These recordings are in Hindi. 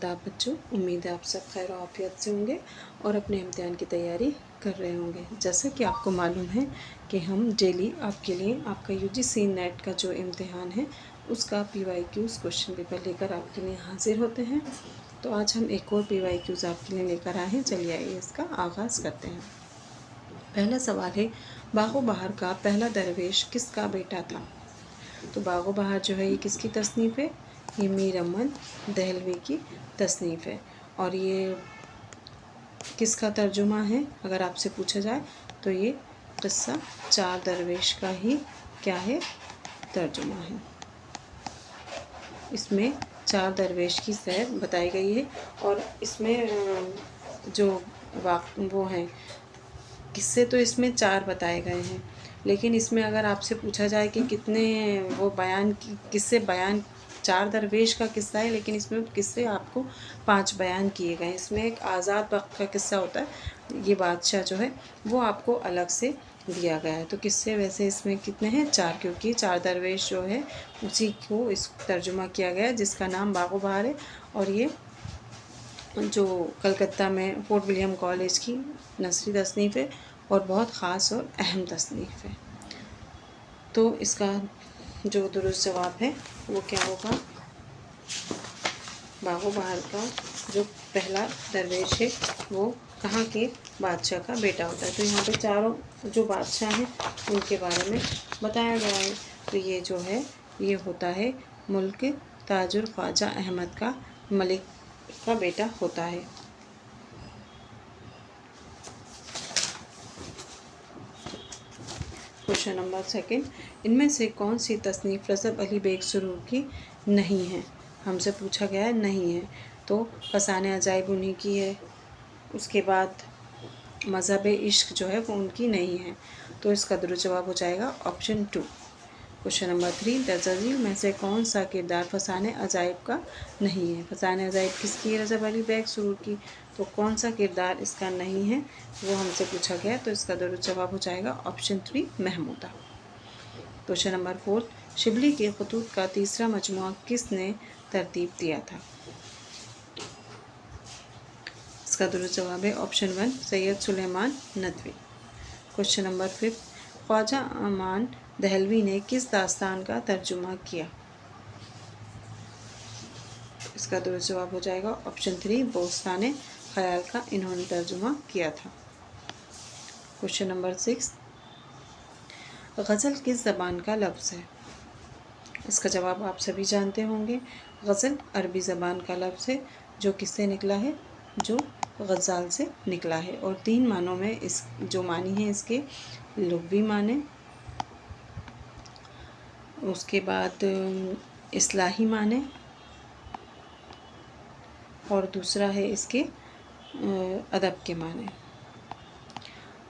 आदाब बच्चों, उम्मीद है आप सब खैर आफियत से होंगे और अपने इम्तिहान की तैयारी कर रहे होंगे। जैसा कि आपको मालूम है कि हम डेली आपके लिए आपका यूजीसी नेट का जो इम्तिहान है उसका PYQs क्वेश्चन पेपर लेकर आपके लिए हाजिर होते हैं। तो आज हम एक और PYQs आपके लिए लेकर आए हैं। चलिए आइए इसका आगाज़ करते हैं। पहला सवाल है, बागो बहार का पहला दरवेश किसका बेटा था? तो बागो बहार जो है ये किसकी तसनीफ़ है? ये मीर अहमद दहलवी की तसनीफ़ है। और ये किसका तर्जुमा है अगर आपसे पूछा जाए तो ये क़िस्सा चार दरवेश का ही क्या है? तर्जुमा है। इसमें चार दरवेश की सैर बताई गई है और इसमें जो वो हैं किस्से तो इसमें चार बताए गए हैं, लेकिन इसमें अगर आपसे पूछा जाए कि कितने वो किस्से बयान, चार दरवेश का किस्सा है लेकिन इसमें किस्से आपको 5 बयान किए गए हैं। इसमें एक आज़ाद वक्त का किस्सा होता है, ये बादशाह जो है वो आपको अलग से दिया गया है। तो किस्से वैसे इसमें कितने हैं? 4, क्योंकि चार दरवेश जो है उसी को इस तर्जुमा किया गया है जिसका नाम बागो बहार है। और ये जो कलकत्ता में फोर्ट विलियम कॉलेज की नसरी तसनीफ़ है और बहुत ख़ास और अहम तसनीफ़ है। तो इसका जो दुरुस्त जवाब है वो क्या होगा? बागो बहार का जो पहला दरवेश है वो कहाँ के बादशाह का बेटा होता है। तो यहाँ पे चारों जो बादशाह हैं उनके बारे में बताया गया है। तो ये जो है ये होता है मुल्क ताजुर ख्वाजा अहमद का मलिक का बेटा होता है। क्वेश्चन नंबर 2, इनमें से कौन सी तसनीफ़ रज़ब अली बेग सुरूर की नहीं है? हमसे पूछा गया है नहीं है। तो फसाने अजाइब उन्हीं की है। उसके बाद मज़हब इश्क जो है वो उनकी नहीं है। तो इसका दुरुस्त जवाब हो जाएगा ऑप्शन 2। क्वेश्चन नंबर 3, दर्जईल में से कौन सा किरदार फसाने अजाइब का नहीं है? फसाने अजाइब किसकी है? रज़ब अली बेग सुरूर की। तो कौन सा किरदार इसका नहीं है वो हमसे पूछा गया, तो इसका दुरुस्त जवाब हो जाएगा option 3 Mahmooda. Question number 4, Shibli के खतूत का तीसरा मजमुआ किसने तरतीब दिया था? इसका दुरुस्त जवाब है option 1 Syed Sulaiman Nadvi. Question number 5, Khwaja Aman Dehlvi ने किस दास्तान का तर्जुमा किया? इसका दुरुस्त जवाब हो जाएगा ऑप्शन 3 बोस्ताने ख्याल का इन्होंने तर्जुमा किया था। क्वेश्चन नंबर 6, गज़ल किस ज़बान का लफ्ज़ है? इसका जवाब आप सभी जानते होंगे। गज़ल अरबी ज़बान का लफ्ज़ है जो किससे निकला है? जो गज़ाल से निकला है। और 3 मानों में इस जो मानी है इसके लुग़वी माने, उसके बाद इस्लाही माने और दूसरा है इसके अदब के माने।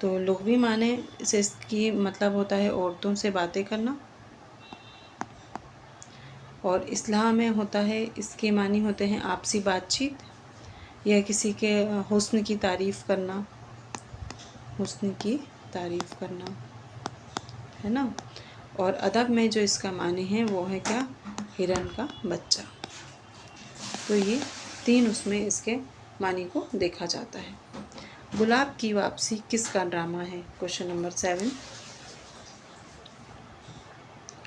तो लुग़वी माने से इसकी मतलब होता है औरतों से बातें करना, और इस्लाह में होता है इसके मानी होते हैं आपसी बातचीत या किसी के हुस्न की तारीफ़ करना, हुस्न की तारीफ़ करना, है ना। और अदब में जो इसका मानी है वो है क्या? हिरन का बच्चा। तो ये 3 उसमें इसके मानी को देखा जाता है। गुलाब की वापसी किसका ड्रामा है? क्वेश्चन नंबर 7,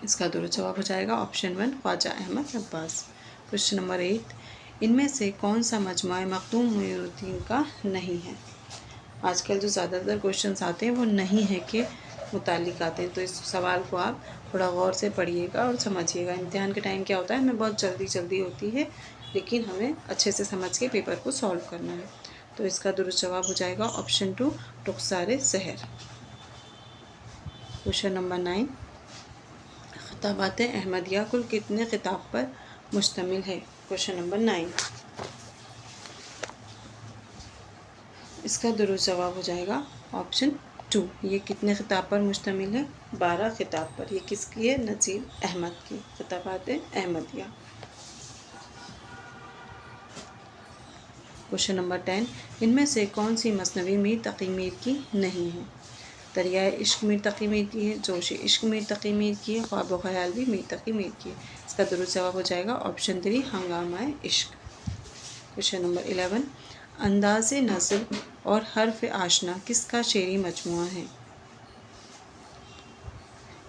इसका दुरुस्त जवाब हो जाएगा option 1 Khwaja Ahmad Abbas. Question number 8, इनमें से कौन सा मजमुआ मखदूम मुइनुद्दीन का नहीं है? आजकल जो ज़्यादातर क्वेश्चंस आते हैं वो नहीं है के मुतालिक आते हैं। तो इस सवाल को आप थोड़ा गौर से पढ़िएगा और समझिएगा। इम्तिहान के टाइम क्या होता है, हमें बहुत जल्दी होती है, लेकिन हमें अच्छे से समझ के पेपर को सॉल्व करना है। तो इसका दुरुस्त जवाब हो जाएगा ऑप्शन 2 रुखसारे सहर। क्वेश्चन नंबर 9, खिताबात अहमदिया कुल कितने खिताब पर मुश्तमिल है? क्वेश्चन नंबर 9, इसका दुरुस्त जवाब हो जाएगा ऑप्शन 2। ये कितने खिताब पर मुश्तमिल है? 12 खिताब पर। ये किसकी है? नज़ीर अहमद की खिताबात अहमदिया। क्वेश्चन नंबर 10, इनमें से कौन सी मसनवी मीर तक़ी मीर की नहीं है? दरियाए इश्क मीर तक़ी मीर की है, जोश इश्क मीर तक़ी मीर की है, ख्वाब व ख़याल भी मीर तक़ी मीर की है। इसका दुरुस्त जवाब हो जाएगा ऑप्शन 3 हंगामा इश्क। क्वेश्चन नंबर 11, अंदाज़े नज़्ल और हर्फ आशना किसका शेरी मजमुआ है?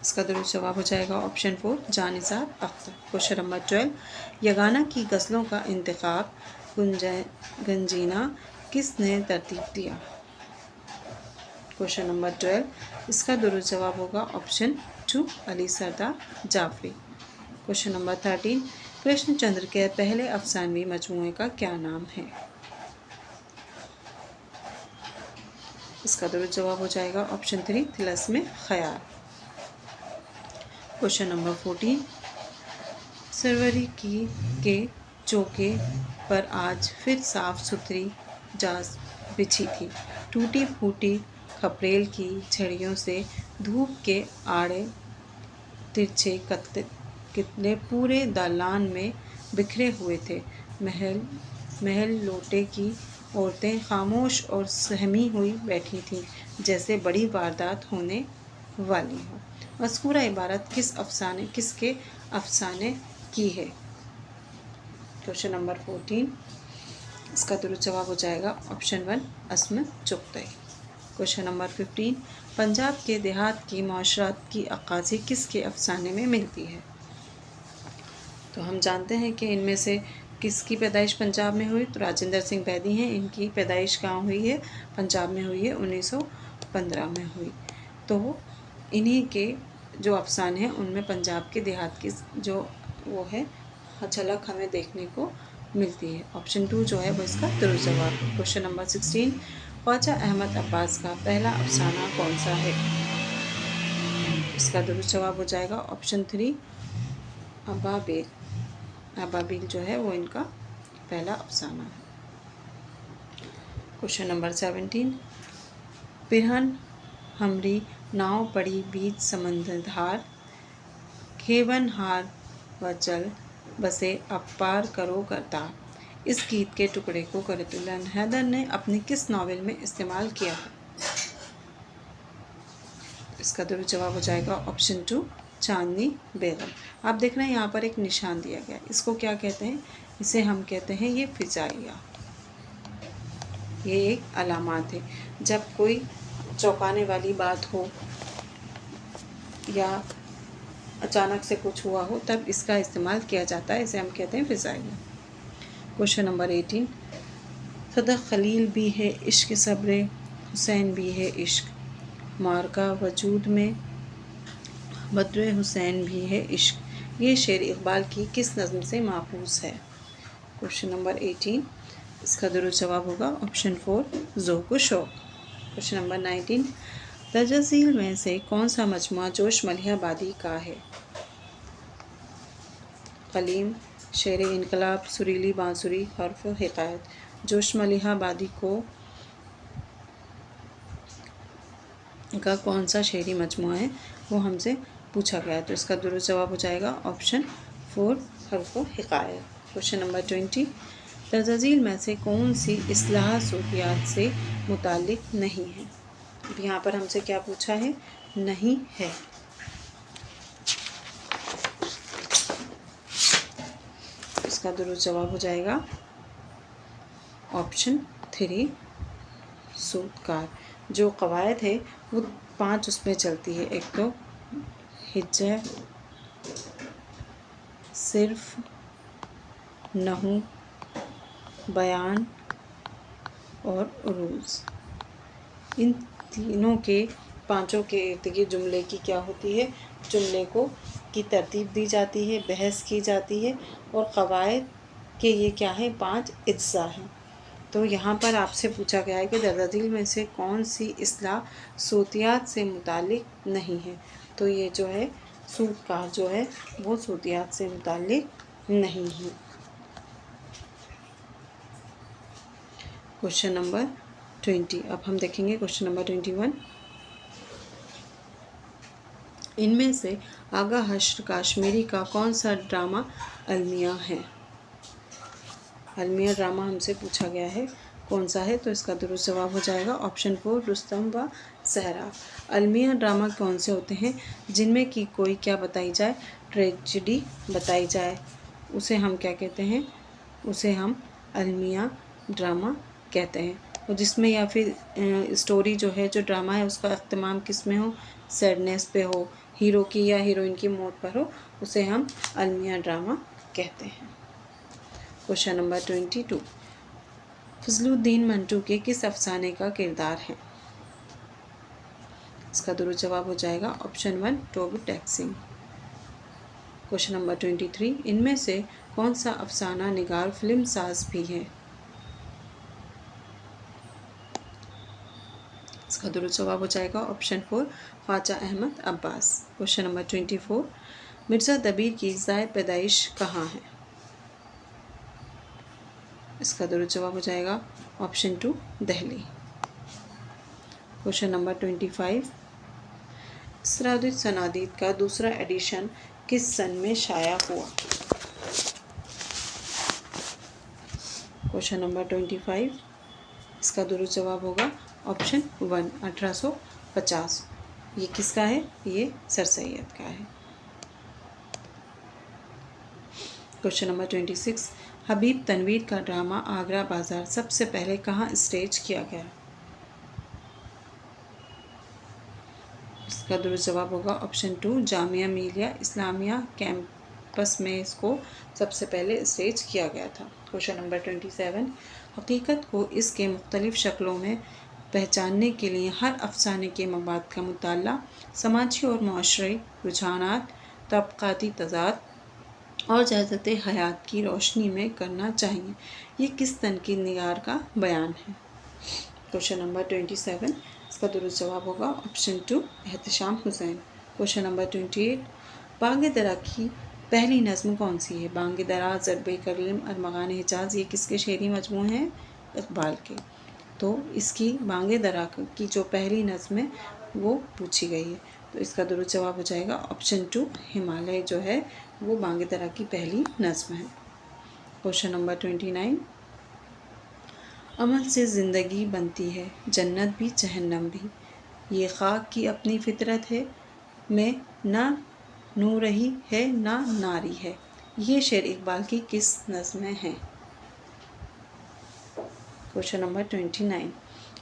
इसका दुरुस्त जवाब हो जाएगा option 4, Jan Nisar Akhtar. Question number 12, Yagana की गज़लों का इंतखाब गंजीना किसने तरतीब दिया? क्वेश्चन नंबर 12, इसका दुरुस्त जवाब होगा ऑप्शन 2, अली सरदार जाफरी। क्वेश्चन नंबर 13, कृष्णचंद्र के पहले अफसानवी मजमूए का क्या नाम है? इसका दुरुस्त जवाब हो जाएगा ऑप्शन 3, तिलस्मे ख़याल। क्वेश्चन नंबर 14, सरवरी के चौके पर आज फिर साफ सुथरी जास बिछी थी। टूटी फूटी खपरेल की झड़ियों से धूप के आड़े तिरछे कितने पूरे दालान में बिखरे हुए थे। महल लोटे की औरतें खामोश और सहमी हुई बैठी थीं, जैसे बड़ी वारदात होने वाली हो। मज़कूरा इबारत किसके अफसाने की है? क्वेश्चन नंबर 14, इसका दुरुस्त जवाब हो जाएगा option 1, Ismat Chughtai. Question number 15, Punjab के देहात की माशरात की अक्कासी किसके अफसाने में मिलती है? तो हम जानते हैं कि इनमें से किसकी पैदाइश पंजाब में हुई, तो राजेंद्र सिंह बैदी हैं। इनकी पैदाइश कहाँ हुई है? पंजाब में हुई है, 1915 में हुई। तो इन्हीं के जो अफसाने हैं उनमें पंजाब के देहात की जो वो है झलक हमें देखने को मिलती है। ऑप्शन 2 जो है वो इसका दुरुस्त जवाब है। क्वेश्चन नंबर 16, ख्वाजा अहमद अब्बास का पहला अफसाना कौन सा है? इसका दुरुस्त जवाब हो जाएगा ऑप्शन 3, अबाबिल। अबाबिल जो है वो इनका पहला अफसाना है। क्वेश्चन नंबर 17, पिरहन हमरी नाव पड़ी बीच समंदर धार, खेवन हार व जल बसे अब पार करो करतार। इस गीत के टुकड़े को क़रीतुल्लाह हैदर ने अपनी किस नावल में इस्तेमाल किया है? इसका दुरुस्त जवाब हो जाएगा ऑप्शन 2, चांदनी बेगम। आप देख रहे हैं यहाँ पर एक निशान दिया गया, इसको क्या कहते हैं? इसे हम कहते हैं ये फिजाइया। ये एक अलामत है, जब कोई चौंकाने वाली बात हो या अचानक से कुछ हुआ हो तब इसका इस्तेमाल किया जाता है, इसे हम कहते हैं फिजाइया। क्वेश्चन नंबर 18, सदक खलील भी है इश्क, सब्र हुसैन भी है इश्क, मारका वजूद में बद्र हुसैन भी है इश्क। ये शेर इकबाल की किस नज़्म से माखूज़ है? क्वेश्चन नंबर 18, इसका दुरुस्त जवाब होगा ऑप्शन 4, ज़ौक़ शौक़। क्वेश्चन नंबर 19, दर्जा झील में से कौन सा मजमुआ जोश मलिहाबादी का है? कलीम, शेर इनकलाब, सुरीली बांसुरी, हर्फ हिकायत। जोश मलिहाबादी का कौन सा शेरी मजमुआ है वो हमसे पूछा गया है, तो इसका दुरुस्त जवाब हो जाएगा ऑप्शन 4, हर्फ हिकायत। क्वेश्चन नंबर 20, दर्जा झील में से कौन सी इस्लाह सूफियात से मुताल्लिक नहीं है? यहाँ पर हमसे क्या पूछा है? नहीं है। इसका दुरुस्त जवाब हो जाएगा ऑप्शन 3, सूदकार। जो कवायद है वो 5 उसमें चलती है। एक तो हिज्जा, सिर्फ, नहू, बयान और उरूज। इन तीनों के पांचों के इर्द गिर्द जुमले की क्या होती है? जुमले को की तरतीब दी जाती है, बहस की जाती है और कवायद के ये क्या है? 5 अज्जा हैं। तो यहाँ पर आपसे पूछा गया है कि दर्जा झील में से कौन सी इस्लाह सूतियात से मुताल्लिक नहीं है? तो ये जो है सूदकार जो है वो सूतियात से मुताल्लिक नहीं है। क्वेश्चन नंबर 20, अब हम देखेंगे क्वेश्चन नंबर 21, इनमें से आगा हश्र काश्मीरी का कौन सा ड्रामा अलमिया है? अलमिया ड्रामा हमसे पूछा गया है, कौन सा है? तो इसका दुरुस्त जवाब हो जाएगा ऑप्शन 4, रुस्तम व सहरा। अलमिया ड्रामा कौन से होते हैं? जिनमें कि कोई क्या बताई जाए? ट्रेजेडी बताई जाए, उसे हम क्या कहते हैं? उसे हम अलमिया ड्रामा कहते हैं। और जिसमें या फिर स्टोरी जो है, जो ड्रामा है, उसका अख्तमाम किस में हो, सैडनेस पे हो, हीरो की या हीरोइन की मौत पर हो, उसे हम अलमिया ड्रामा कहते हैं। क्वेश्चन नंबर 22, फजलुद्दीन मंटू के किस अफसाने का किरदार है? इसका दुरुस्त जवाब हो जाएगा ऑप्शन 1 टोबी टैक्सी। क्वेश्चन नंबर 23, इनमें से कौन सा अफसाना निगार फिल्म साज भी है? इसका दुरुस्त जवाब हो जाएगा option 4 Khwaja Ahmad Abbas. Question number 24, Mirza Dabeer की ज़ाय पैदाइश कहाँ है? इसका दुरुस्त जवाब हो जाएगा ऑप्शन 2 दिल्ली। क्वेश्चन नंबर 25, इसरादुल सनादीद का दूसरा एडिशन किस सन में शाया हुआ? क्वेश्चन नंबर 25, इसका दुरुस्त जवाब होगा ऑप्शन 1 1850। ये किसका है? ये सर सैयद का है। क्वेश्चन नंबर 26, हबीब तनवीर का ड्रामा आगरा बाजार सबसे पहले कहाँ स्टेज किया गया? इसका दुरुस्त जवाब होगा ऑप्शन 2 जामिया मिलिया इस्लामिया कैंपस में इसको सबसे पहले स्टेज किया गया था। क्वेश्चन नंबर 27, हकीकत को इसके मुख्तलिफ शक्लों में पहचानने के लिए हर अफसाने के मवाद का मुताला समाजी और माशरे रुझानात, तबक़ाती तज़ाद और ज़ायदत हयात की रोशनी में करना चाहिए। ये किस तनकीद निगार का बयान है? क्वेश्चन नंबर 27, इसका दुरुस्त जवाब होगा option 2 Ehtesham Hussain. Question number 28, बांग दरा की पहली नज़्म कौन सी है? बांग दरा, ज़रबे कलीम, अरमगान हिजाज, ये किसके शेरी मजमू हैं? इकबाल के। तो इसकी बांग दरा की जो पहली नज़्म है वो पूछी गई है, तो इसका दुरुस्त जवाब हो जाएगा ऑप्शन 2 हिमालय जो है वो बांग दरा की पहली नज़्म है। क्वेश्चन नंबर 29, अमल से ज़िंदगी बनती है, जन्नत भी जहन्नम भी, ये खाक की अपनी फितरत है, में ना नूरही है ना नारी है। ये शेर इकबाल की किस नज़्म में है? क्वेश्चन नंबर 29,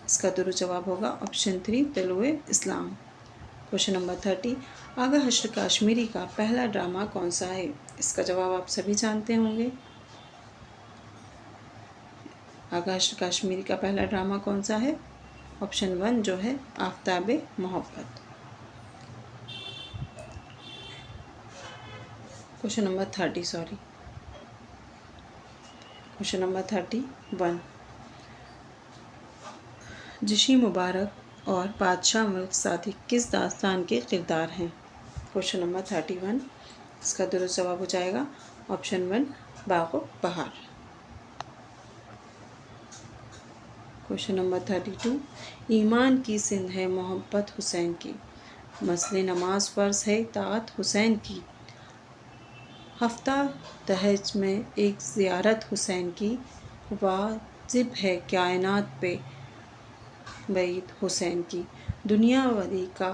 इसका दुरुस्त जवाब होगा ऑप्शन 3 तलुए इस्लाम। क्वेश्चन नंबर 30, आगा हश्र कश्मीरी का पहला ड्रामा कौन सा है? इसका जवाब आप सभी जानते होंगे। आगा हश्र कश्मीरी का पहला ड्रामा कौन सा है? ऑप्शन 1 जो है आफ्ताबे मोहब्बत। क्वेश्चन नंबर 31, जिशी मुबारक और बादशाह मुल्क सादिक किस दास्तान के किरदार हैं? क्वेश्चन नंबर 31, इसका दुरुस्त जवाब हो जाएगा ऑप्शन 1 बाग़ो बहार। क्वेश्चन नंबर 32, ईमान की सिंध है मोहब्बत हुसैन की, मसले नमाज फ़र्ज़ है ताअत हुसैन की, हफ्ता दहज में एक ज़ियारत हुसैन की, वाजिब है कायनात पे बैत हुसैन की, दुनिया वली का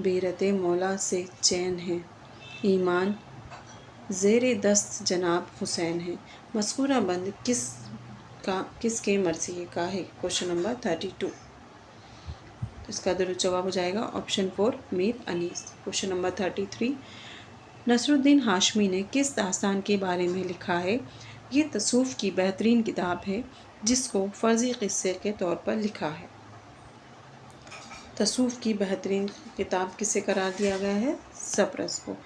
बेरते मौला से चैन है, ईमान ज़ेरे दस्त जनाब हुसैन है। मज़कूरा बंद किसके मरसिए का है? क्वेश्चन नंबर 32, इसका दुरुस्त जवाब हो जाएगा option 4 Mir Anis. Question number 33, Nasiruddin Hashmi ने किस दास्तान के बारे में लिखा है? ये तसूफ़ की बेहतरीन किताब है जिसको फ़र्ज़ी क़िस्से के तौर पर लिखा है। तसूफ़ की बेहतरीन किताब किसे करार दिया गया है? सब्रस को।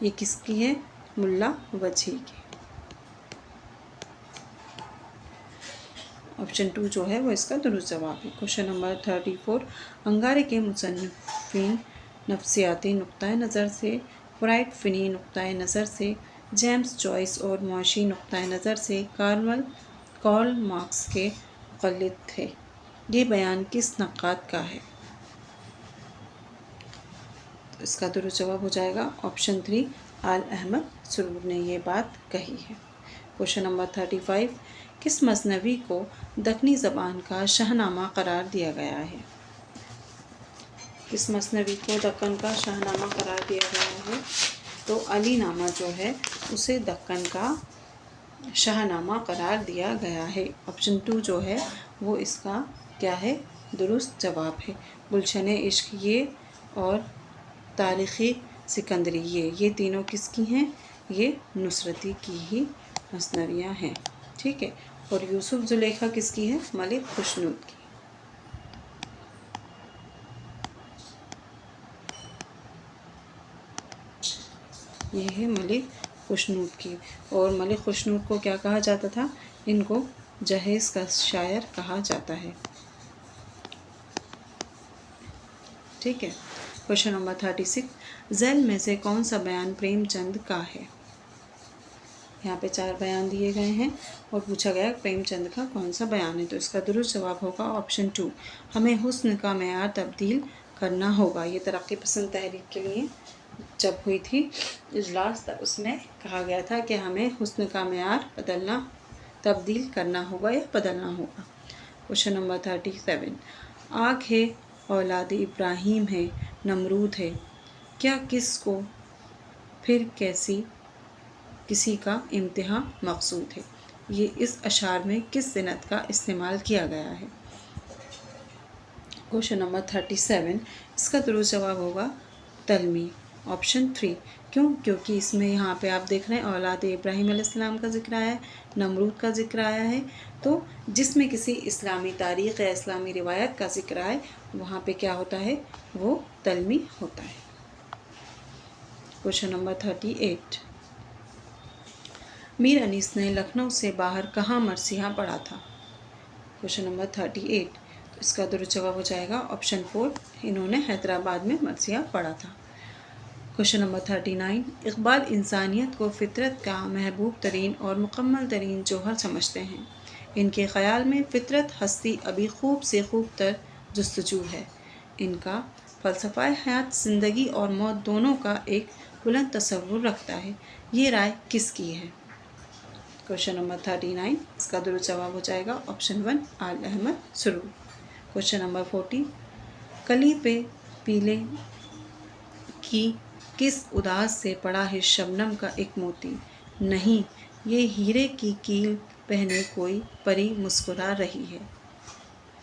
ये किसकी है? मुल्ला वजही की। ऑप्शन 2 जो है वो इसका दुरुस्त जवाब है। क्वेश्चन नंबर 34, अंगारे के मुसन्निफ़ीन नफ्सियाती नुक्ता नज़र से, फ्राइड फ़िनी नुक्ता नज़र से, जेम्स जॉयस और मुआशी नुक्ता नज़र से कार्ल मार्क्स के मुक़ल्लिद थे। ये बयान किस नक़ाद का है? तो इसका दुरुस्त जवाब हो जाएगा ऑप्शन 3 आल अहमद सुरूर ने ये बात कही है। क्वेश्चन नंबर 35, किस मसनवी को दक्कनी ज़बान का शाहनामा करार दिया गया है? किस मसनवी को दक्कन का शाहनामा करार दिया गया है? तो अली नामा जो है उसे दक्कन का शाहनामा करार दिया गया है। ऑप्शन 2 जो है वो इसका क्या है, दुरुस्त जवाब है। गुलशन इश्क ये और तारीख़ी सिकंदरी ये तीनों किसकी हैं, ये नुसरती की ही मसनवियाँ हैं। ठीक है। और यूसुफ जुलेखा किसकी है, मलिक खुशनूद की। ये है मलिक खुशनूद की। और मलिक खुशनूद को क्या कहा जाता था, इनको जहेज़ का शायर कहा जाता है। ठीक है। क्वेश्चन नंबर 36, ज़ैल में से कौन सा बयान प्रेमचंद का है। यहाँ पे 4 बयान दिए गए हैं और पूछा गया प्रेमचंद का कौन सा बयान है। तो इसका दुरुस्त जवाब होगा ऑप्शन 2, हमें हुस्न का मेयार तब्दील करना होगा। ये तरक्की पसंद तहरीक के लिए जब हुई थी इजलास, तब उसमें कहा गया था कि हमें हुस्न का मेयार तब्दील करना होगा या बदलना होगा। क्वेश्चन नंबर 37, आग है औलाद इब्राहीम है नमरूद है, क्या किस को फिर किसी का इम्तिहा मकसूद है। ये इस अशार में किस सिनत का इस्तेमाल किया गया है। क्वेश्चन नंबर 37, इसका दुरुस्त जवाब होगा तलमी, ऑप्शन 3। क्यों, क्योंकि इसमें यहाँ पे आप देख रहे हैं औलाद इब्राहीम अलैहिस्सलाम का जिक्र आया है, नमरूद का जिक्र आया है। तो जिसमें किसी इस्लामी तारीख़ या इस्लामी रिवायत का जिक्र आए वहाँ पे क्या होता है, वो तलमी होता है। क्वेश्चन नंबर 38, मीर अनीस ने लखनऊ से बाहर कहाँ मरसिया पढ़ा था। क्वेश्चन नंबर 38, तो इसका दुरुस्त जवाब हो जाएगा ऑप्शन 4, इन्होंने हैदराबाद में मरसिया पढ़ा था। क्वेश्चन नंबर 39, इकबाल इंसानियत को फितरत का महबूब तरीन और मुकम्मल तरीन जौहर समझते हैं। इनके ख़याल में फ़ितरत हस्ती अभी खूब से खूब तर जस्तजू है। इनका फ़लसफ़ा हयात ज़िंदगी और मौत दोनों का एक बुलंद तसव्वुर रखता है। ये राय किसकी है। क्वेश्चन नंबर 39, इसका दुरुस्त जवाब हो जाएगा ऑप्शन 1, आल अहमद सुरूर। क्वेश्चन नंबर 40, कली पे पीले की किस उदास से पड़ा है शबनम का एक मोती, नहीं ये हीरे की कील पहने कोई परी मुस्कुरा रही है।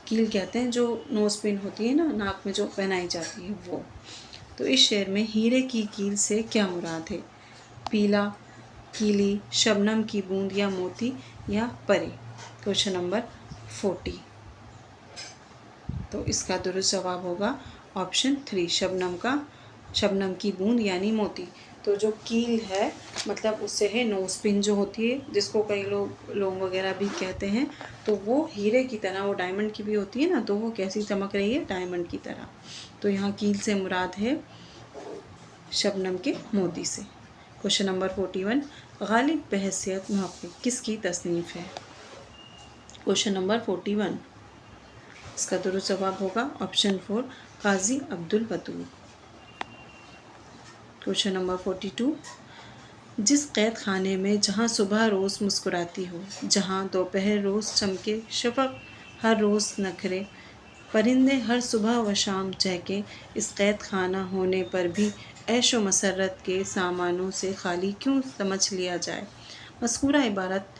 कील कहते हैं जो नोज़ पिन होती है ना, नाक में जो पहनाई जाती है वो। तो इस शेर में हीरे की कील से क्या मुराद है, पीला, कीली, शबनम की बूंद या मोती या परी। क्वेश्चन नंबर 40, तो इसका दुरुस्त जवाब होगा ऑप्शन 3, शबनम की बूंद यानी मोती। तो जो कील है मतलब उससे है नोज़ पिन जो होती है, जिसको कई लोग लौंग वगैरह भी कहते हैं, तो वो हीरे की तरह, वो डायमंड की भी होती है ना, तो वो कैसी चमक रही है, डायमंड की तरह। तो यहाँ कील से मुराद है शबनम के मोती से। क्वेश्चन नंबर 41, गालिब बहैसियत मुहक़्क़िक़ किसकी तसनीफ़ है। क्वेश्चन नंबर 41, इसका दुरुस्त जवाब होगा ऑप्शन 4, काजी अब्दुल वदूद। क्वेश्चन नंबर 42, जिस कैद खाने में जहाँ सुबह रोज़ मुस्कुराती हो, जहाँ दोपहर रोज़ चमके शफ़क़ हर रोज़ नखरे, परिंदे हर सुबह व शाम चहके, इस कैद खाना होने पर भी ऐशो मसरत के सामानों से खाली क्यों समझ लिया जाए। मज़कूरा इबारत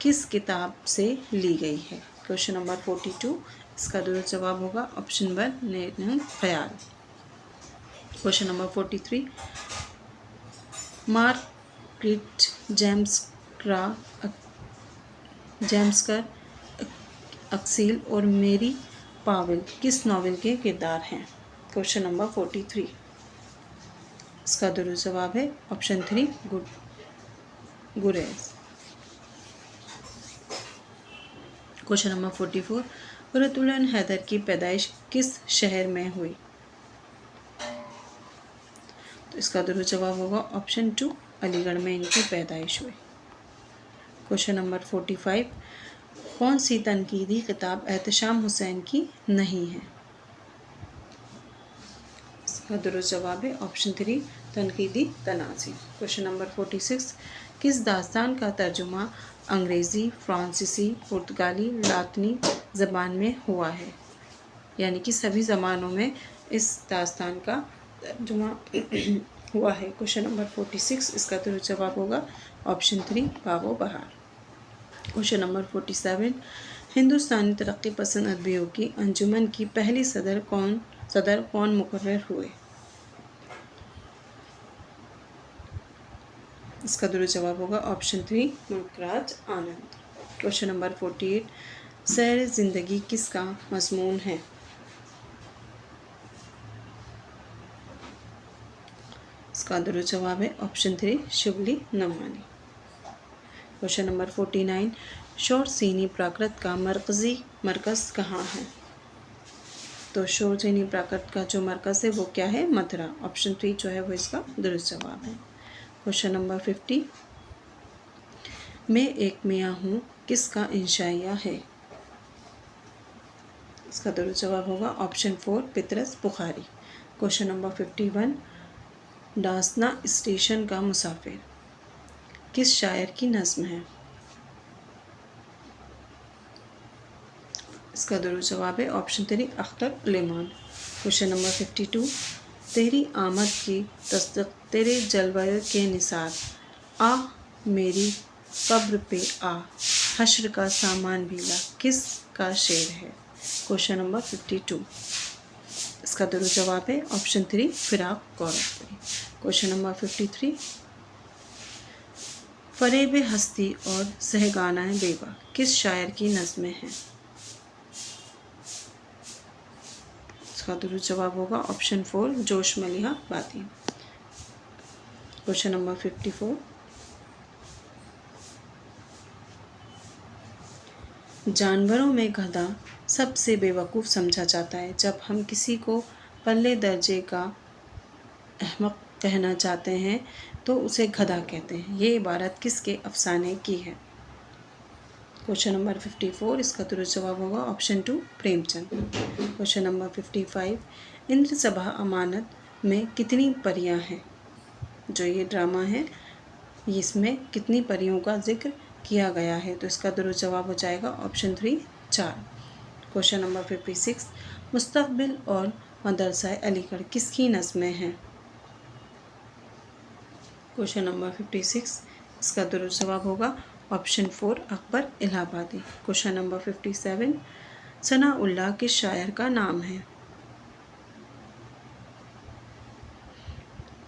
किस किताब से ली गई है। क्वेश्चन नंबर 42, इसका दुरुस्त जवाब होगा ऑप्शन 1, नैन ख्याल। क्वेश्चन नंबर 43, मार्गरेट जेम्सकर अक्सील और मेरी पावेल किस नावल के किरदार हैं। क्वेश्चन नंबर 43, इसका दुरुस्त जवाब है ऑप्शन 3, गुरेज। क्वेश्चन नंबर 44, कुरतुल हैदर की पैदाइश किस शहर में हुई। तो इसका दुरुस्त जवाब होगा ऑप्शन 2, अलीगढ़ में इनकी पैदाइश हुई। क्वेश्चन नंबर 45, कौन सी तनकीदी किताब एहतशाम हुसैन की नहीं है। इसका दुरुस्त जवाब है ऑप्शन 3, तनकीदी तनाज़ी। क्वेश्चन नंबर 46, किस दास्तान का तर्जुमा अंग्रेज़ी, फ्रांसीसी, पुर्तगाली, लातिनी ज़बान में हुआ है, यानी कि सभी ज़बानों में इस दास्तान का तर्जुमा हुआ है। क्वेश्चन नंबर 46, इसका दुरुस्त जवाब होगा ऑप्शन 3, बागो बहार। क्वेश्चन नंबर 47, हिंदुस्तानी तरक्की पसंद अदबियों की अंजुमन की पहली सदर कौन मुकर्रर हुए? इसका दुरुस्त जवाब होगा ऑप्शन 3 मुल्कराज आनंद। क्वेश्चन नंबर 48, सैर ज़िंदगी किसका मज़मून है? इसका दुरुस्त जवाब है ऑप्शन 3 शिबली नमानी। क्वेश्चन नंबर 49, शोरसीनी प्राकृत का मरकज़ कहाँ है? तो शोरसीनी प्राकृत का जो मरकज़ है वो क्या है? मथुरा। ऑप्शन 3 जो है वो इसका दुरुस्त जवाब है। क्वेश्चन नंबर 50, मैं एक मियाँ हूँ किसका इंशाइया है? इसका दुरुस्त जवाब होगा option 4 Patras Bukhari. Question number 51, Dasna station का मुसाफिर किस शायर की नज़्म है? इसका दुरुस्त जवाब है ऑप्शन 3 अख्तर उलेमान। क्वेश्चन नंबर 52, तेरी आमद की तस्दीक तेरे जलवाए के निसार आ मेरी कब्र पे आ हश्र का सामान भी ला किस का शेर है? क्वेश्चन नंबर 52, इसका दुरुस्त जवाब है ऑप्शन 3 फिराक गौरखपुरी। क्वेश्चन नंबर 53, फरेब हस्ती और सहगाना बेवा किस शायर की नज़्में हैं? इसका दुरुस्त जवाब होगा ऑप्शन 4 जोश मलिहा बाती। क्वेश्चन नंबर 54, जानवरों में गधा सबसे बेवकूफ़ समझा जाता है। जब हम किसी को पल्ले दर्जे का अहमक कहना चाहते हैं तो उसे गधा कहते हैं। ये इबारत किसके अफसाने की है? क्वेश्चन नंबर 54, इसका दुरुस्त जवाब होगा option 2 Premchand. Question number 55, Indra सभा अमानत में कितनी परियां हैं? जो ये ड्रामा है इसमें कितनी परियों का जिक्र किया गया है? तो इसका दुरुस्त जवाब हो जाएगा ऑप्शन 3 4। क्वेश्चन नंबर 56, मुस्तकबिल और मदरसा अलीगढ़ किसकी नज़्में हैं? क्वेश्चन नंबर 56, इसका दुरुस्त जवाब होगा ऑप्शन 4 अकबर इलाहाबादी। क्वेश्चन नंबर 57, सनाउल्लाह किस शायर का नाम है?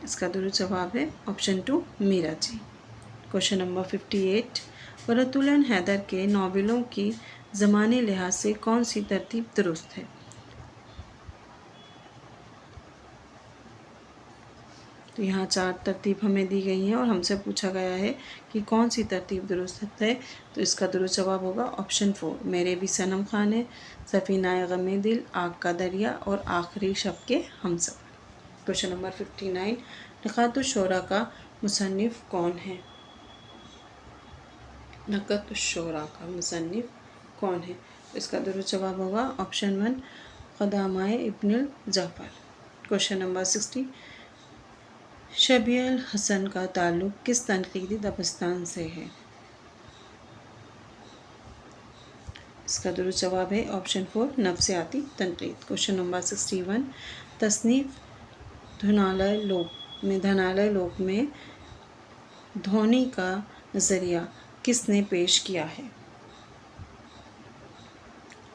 इसका दुरुस्त जवाब है option 2 Meera ji. Question number 58, वरतुलन Haider के नावलों की ज़माने लिहाज से कौन सी तरतीब दुरुस्त है? तो यहाँ 4 तरतीब हमें दी गई हैं और हमसे पूछा गया है कि कौन सी तरतीब दुरुस्त है। तो इसका दुरुस्त जवाब होगा ऑप्शन 4 मेरे भी सनम खाने, सफ़ीनाए ग़मे दिल, आग का दरिया और आखिरी शब के हमसफ़र। क्वेश्चन नंबर 59, नक़ातुश्शोरा का मुसन्निफ़ कौन है? नक़ातुश्शोरा का मुसन्निफ़ कौन है? इसका दुरुस्त जवाब होगा ऑप्शन 1 क़दामाए इब्नुल ज़फ़र। क्वेश्चन नंबर 60, शबीह हसन का ताल्लुक़ किस तनक़ीदी दबस्तान से है? इसका दुरुस्त जवाब है ऑप्शन 4 नफ्सियाती तनक़ीद। क्वेश्चन नंबर 61, तसनीफ़ धनालय लोक में ध्वनि का नज़रिया किसने पेश किया है?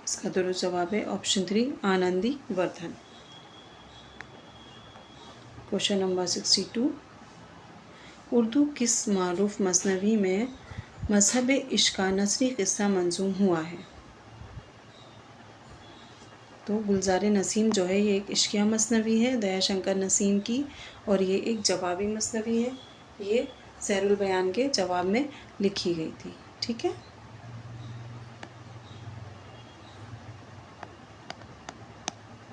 इसका दुरुस्त जवाब है option 3 Anandi Vardhan. Question number 62, Urdu किस मारूफ मसनवी में मज़हब इश्क़ का नसरी क़िस्सा मंज़ूम हुआ है? तो गुलज़ार नसीम जो है ये एक इश्क़िया मसनवी है दयाशंकर नसीम की, और ये एक जवाबी मसनवी है। ये सहरुल बयान के जवाब में लिखी गई थी। ठीक है,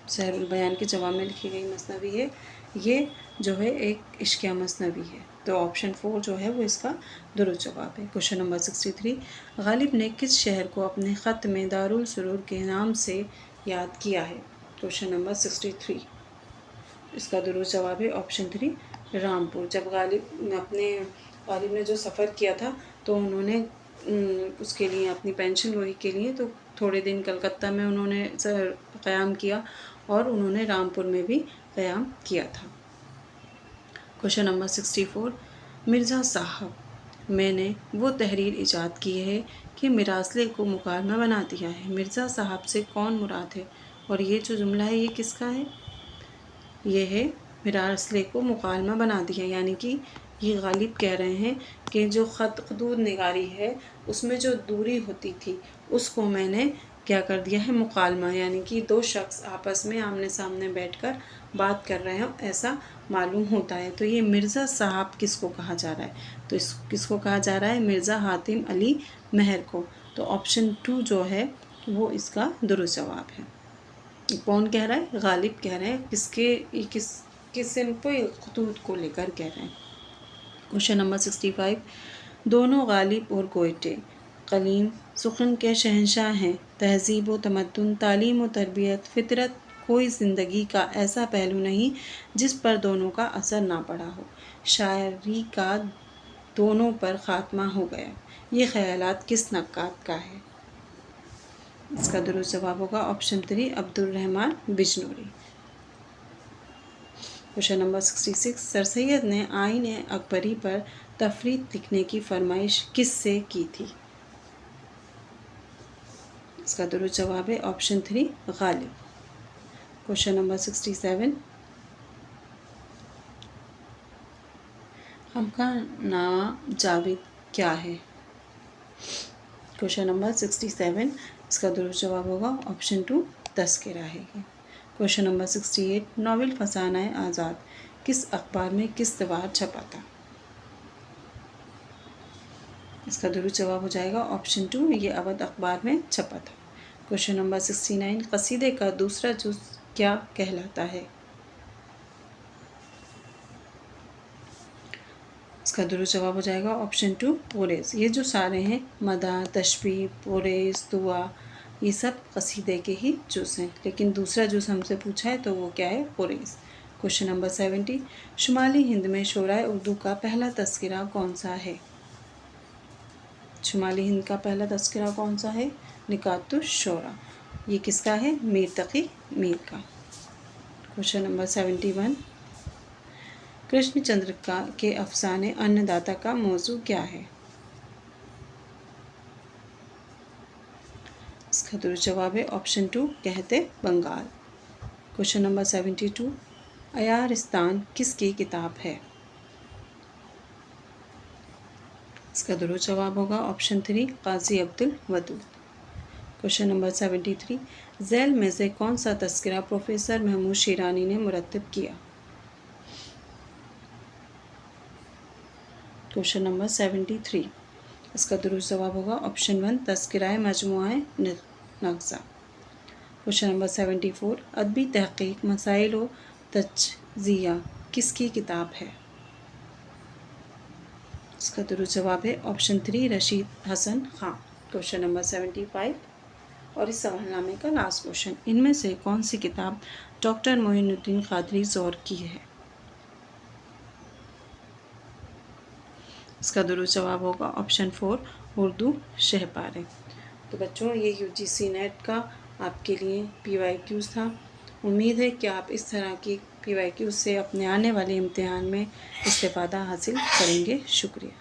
सहरुल बयान के जवाब में लिखी गई मसनवी है। ये जो है एक इश्क़िया मसनवी है। तो ऑप्शन 4 जो है वो इसका दुरुस्त जवाब है। क्वेश्चन नंबर 63, गालिब ने किस शहर को अपने ख़त में दारुल सुरूर के नाम से याद किया है? क्वेश्चन नंबर 63, इसका दुरुस्त जवाब है ऑप्शन 3 रामपुर। जब गालिब ने जो सफ़र किया था तो उन्होंने उसके लिए अपनी पेंशन गोई के लिए तो थोड़े दिन कलकत्ता में उन्होंने क़याम किया और उन्होंने रामपुर में भी क़याम किया था। क्वेश्चन नंबर 64, मिर्ज़ा साहब मैंने वो तहरीर ईजाद की है कि मिरासले को मुकालमा बना दिया है। मिर्ज़ा साहब से कौन मुराद है? और ये जो जुमला है ये किसका है? ये है मिरासले को मुकालमा बना दिया, यानी कि ये गालिब कह रहे हैं कि जो खतूत निगारी है उसमें जो दूरी होती थी उसको मैंने क्या कर दिया है, मुकालमा, यानी कि दो शख्स आपस में आमने सामने बैठकर बात कर रहे हो ऐसा मालूम होता है। तो ये मिर्ज़ा साहब किसको कहा जा रहा है? तो किसको कहा जा रहा है? मिर्ज़ा हातिम अली महर को। तो ऑप्शन 2 जो है वो इसका दुरुस्त जवाब है। कौन कह रहा है? गालिब कह रहे हैं। किस सिंपल खतूत को लेकर कह रहे हैं। क्वेश्चन नंबर 65, दोनों गालिब और गोइटे कलीम सुखन के शहंशाह हैं। तहजीब व तमद्दुन, तालीम व तरबियत, फितरत, कोई ज़िंदगी का ऐसा पहलू नहीं जिस पर दोनों का असर ना पड़ा हो। शायरी का दोनों पर ख़ात्मा हो गया। ये ख़यालात किस नक्काद का है? इसका दुरुस्त जवाब होगा option 3 Abdul Rahman Bijnori. Question number 66, sir Syed ने आईन अकबरी पर तफरीद लिखने की फरमाइश किससे की थी? इसका दुरुस्त जवाब है ऑप्शन 3 गालिब। क्वेश्चन नंबर 67, हमका नाम जावेद क्या है? क्वेश्चन नंबर 67, इसका दुरुस्त जवाब होगा ऑप्शन 2 तस्किरा है। क्वेश्चन नंबर 68, नावल फसाना आज़ाद किस अखबार में किस वार छपा था? इसका दुरुस्त जवाब हो जाएगा ऑप्शन 2, ये अवध अखबार में छपा था। क्वेश्चन नंबर 69, कसीदे का दूसरा जुज़ क्या कहलाता है? इसका दुरुस्त जवाब हो जाएगा ऑप्शन 2 पोरेस। ये जो सारे हैं मदा, तशबीह, पोरेस, दुआ, ये सब कसीदे के ही जुज़ हैं, लेकिन दूसरा जुज़ हमसे पूछा है तो वो क्या है? पोरेस। क्वेश्चन नंबर 70, शुमाली हिंद में शोराए उर्दू का पहला तस्करा कौन सा है? शुमाली हिंद का पहला तस्करा कौन सा है? निकातुश शोरा। ये किसका है? मीर तकी मीर का। क्वेश्चन नंबर 71, कृष्णचंद्र के अफसाने अन्नदाता का मौजू क्या है? इसका दुरुस्त जवाब है ऑप्शन 2 कहते बंगाल। क्वेश्चन नंबर 72, अयारिस्तान किसकी किताब है? इसका दुरुस्त जवाब होगा ऑप्शन 3 काजी अब्दुल वदूद। क्वेश्चन नंबर 73, झैल में से कौन सा तस्करा प्रोफेसर महमूद शिरानी ने मुरतब किया? क्वेश्चन नंबर 73, इसका दुरुस्त जवाब होगा ऑप्शन 1 तस्कराए मजमुआए नग़्ज़ा। क्वेश्चन नंबर 74, अदबी तहक़ीक़ मसाइल व तज्ज़िया किसकी किताब है? इसका दुरुस्त जवाब है option 3 Rashid Hasan Khan. Question number 75 और इस सवालनामे का लास्ट क्वेश्चन, इनमें से कौन सी किताब डॉक्टर मोइनुद्दीन क़ादरी ज़ौर की है? इसका दुरुस्त जवाब होगा ऑप्शन 4 उर्दू शहपारे। तो बच्चों, ये UGC नेट का आपके लिए PYQs था। उम्मीद है कि आप इस तरह की PYQs से अपने आने वाले इम्तिहान में इस्तेफ़ादा हासिल करेंगे। शुक्रिया।